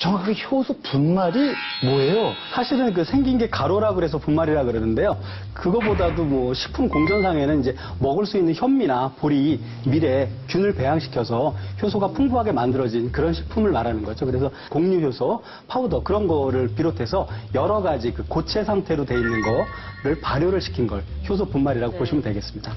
정확하게 효소 분말이 뭐예요? 사실은 그 생긴 게 가로라 그래서 분말이라 그러는데요. 그거보다도 뭐 식품 공전상에는 이제 먹을 수 있는 현미나 보리, 밀에 균을 배양시켜서 효소가 풍부하게 만들어진 그런 식품을 말하는 거죠. 그래서 곡류효소, 파우더 그런 거를 비롯해서 여러 가지 그 고체 상태로 돼 있는 거를 발효를 시킨 걸 효소 분말이라고 보시면 되겠습니다.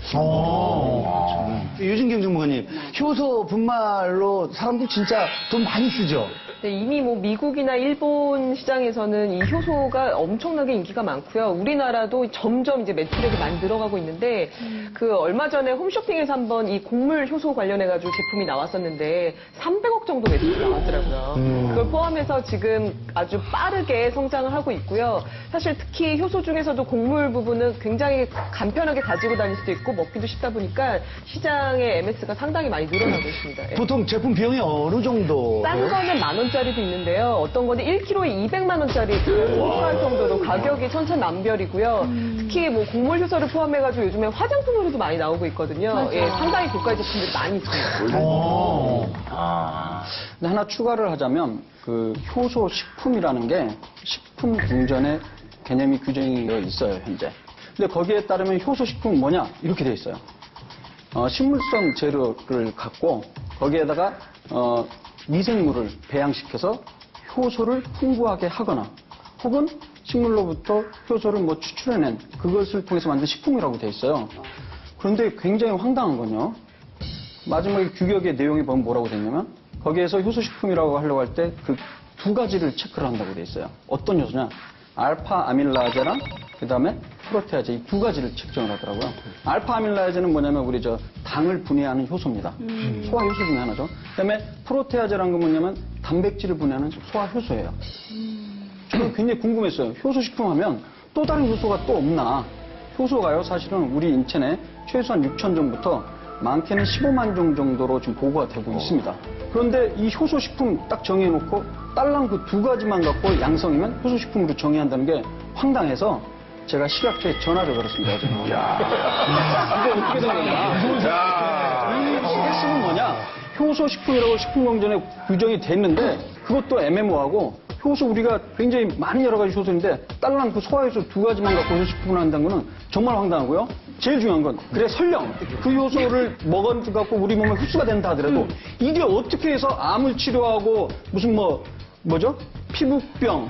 유진경 전문가님, 효소 분말로 사람들 진짜 돈 많이 쓰죠? 네, 이미 뭐 미국이나 일본 시장에서는 이 효소가 엄청나게 인기가 많고요. 우리나라도 점점 이제 매출액이 많이 늘어가고 있는데 그 얼마 전에 홈쇼핑에서 한번 이 곡물 효소 관련해가지고 제품이 나왔었는데 300억 정도 매출이 나왔더라고요. 그걸 포함해서 지금 아주 빠르게 성장을 하고 있고요. 사실 특히 효소 중에서도 곡물 부분은 굉장히 간편하게 가지고 다닐 수도 있고 먹기도 쉽다 보니까 시장의 MS가 상당히 많이 늘어나고 있습니다. 예. 보통 제품 비용이 어느 정도? 싼 거는 10,000원짜리도 있는데요. 어떤 거는 1kg에 200만 원짜리 소소할 정도로 가격이 천차만별이고요. 특히 뭐 곡물 효소를 포함해가지고 요즘에 화장품으로도 많이 나오고 있거든요. 예, 상당히 고가의 제품들이 많이 있습니다. 근데 하나 추가를 하자면 그 효소 식품이라는 게 식품 공전의 개념이 규정이 되어 있어요, 현재. 근데 거기에 따르면 효소 식품은 뭐냐? 이렇게 되어 있어요. 식물성 재료를 갖고 거기에다가 미생물을 배양시켜서 효소를 풍부하게 하거나 혹은 식물로부터 효소를 뭐 추출해낸 그것을 통해서 만든 식품이라고 되어 있어요. 그런데 굉장히 황당한 건요. 마지막에 규격의 내용이 보면 뭐라고 되어 있냐면 거기에서 효소식품이라고 하려고 할 때 그 두 가지를 체크를 한다고 되어 있어요. 어떤 효소냐? 알파 아밀라제랑 그다음에 프로테아제 이 두 가지를 측정을 하더라고요. 알파 아밀라제는 뭐냐면 우리 저 당을 분해하는 효소입니다. 소화 효소 중에 하나죠. 그다음에 프로테아제라는 건 뭐냐면 단백질을 분해하는 소화 효소예요. 저는 굉장히 궁금했어요. 효소식품 하면 또 다른 효소가 또 없나? 효소가요, 사실은 우리 인체 내 최소한 6,000종부터 많게는 15만 종 정도로 지금 보고가 되고 있습니다. 그런데 이 효소식품 딱 정해놓고 딸랑 그 두 가지만 갖고 양성이면 효소식품으로 정의한다는 게 황당해서 제가 식약처에 전화를 걸었습니다. 어제. 이게 어떻게 된 건가? 이 핵심은 뭐냐? 효소식품이라고 식품공전에 규정이 됐는데 그것도 애매모호하고 효소 우리가 굉장히 많은 여러 가지 효소인데 딸랑 그 소화효소 두 가지만 갖고 효소식품을 한다는 거는 정말 황당하고요. 제일 중요한 건 그래 설령 그 효소를 먹어갖고 우리 몸에 흡수가 된다 하더라도 이게 어떻게 해서 암을 치료하고 무슨 뭐죠? 피부병,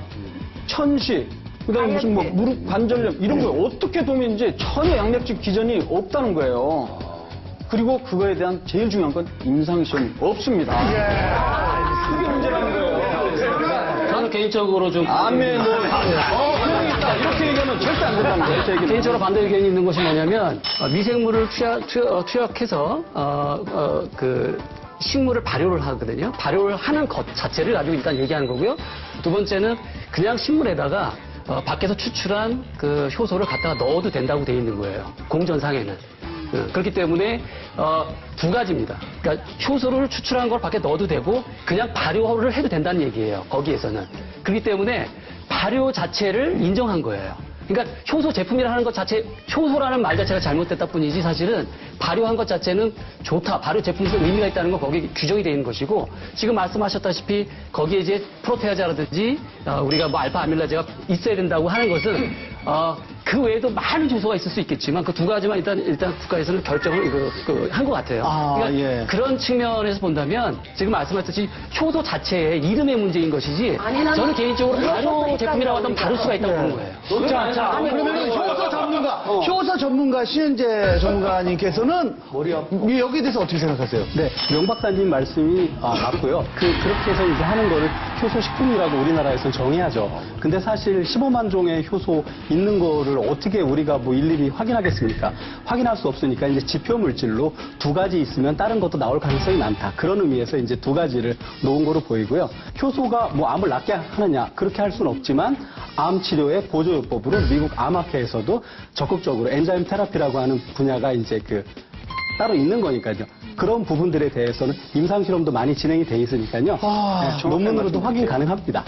천식, 그다음에 무슨 뭐 무릎 관절염 이런 거 어떻게 도움인지 전혀 양력적 기전이 없다는 거예요. 그리고 그거에 대한 제일 중요한 건 임상시험이 없습니다. 그게 문제라는 거예요. 저는 개인적으로 좀 암에 그런 있다 이렇게 얘기하면 절대 안 된다는 거예요. 제 얘기는. 개인적으로 반대 의견이 있는 것이 뭐냐면 미생물을 투약해서 그 식물을 발효를 하거든요. 발효를 하는 것 자체를 가지고 일단 얘기하는 거고요. 두 번째는 그냥 식물에다가 밖에서 추출한 그 효소를 갖다가 넣어도 된다고 돼 있는 거예요. 공전상에는. 그렇기 때문에 두 가지입니다. 그러니까 효소를 추출한 걸 밖에 넣어도 되고 그냥 발효를 해도 된다는 얘기예요. 거기에서는. 그렇기 때문에 발효 자체를 인정한 거예요. 그러니까 효소 제품이라는 것 자체, 효소라는 말 자체가 잘못됐다 뿐이지 사실은 발효한 것 자체는 좋다. 발효 제품에서 의미가 있다는 건 거기에 규정이 되어 있는 것이고 지금 말씀하셨다시피 거기에 이제 프로테아제라든지 우리가 뭐 알파 아밀라제가 있어야 된다고 하는 것은 그 외에도 많은 효소가 있을 수 있겠지만 그 두 가지만 일단 국가에서는 결정을 한 것 같아요. 그러니까 예. 그런 측면에서 본다면 지금 말씀하셨듯이 효소 자체의 이름의 문제인 것이지 저는 개인적으로 발효 제품이라고 하면 다를 수가 있다고 보는 거예요. 자, 그러면 효소 전문가 신현재 전문가님께서는 여기에 대해서 어떻게 생각하세요? 네, 명 박사님 말씀이 맞고요. 그렇게 해서 이제 하는 거를 효소식품이라고 우리나라에서는 정해야죠. 근데 사실 15만 종의 효소 있는 거를 어떻게 우리가 뭐 일일이 확인하겠습니까? 확인할 수 없으니까 이제 지표 물질로 두 가지 있으면 다른 것도 나올 가능성이 많다. 그런 의미에서 이제 두 가지를 놓은 거로 보이고요. 효소가 뭐 암을 낫게 하느냐 그렇게 할 수는 없지만 암 치료의 보조요법으로 미국 암학회에서도 적극적으로 엔자임 테라피라고 하는 분야가 이제 따로 있는 거니까요. 그런 부분들에 대해서는 임상 실험도 많이 진행이 돼 있으니까요. 논문으로도 확인 가능합니다.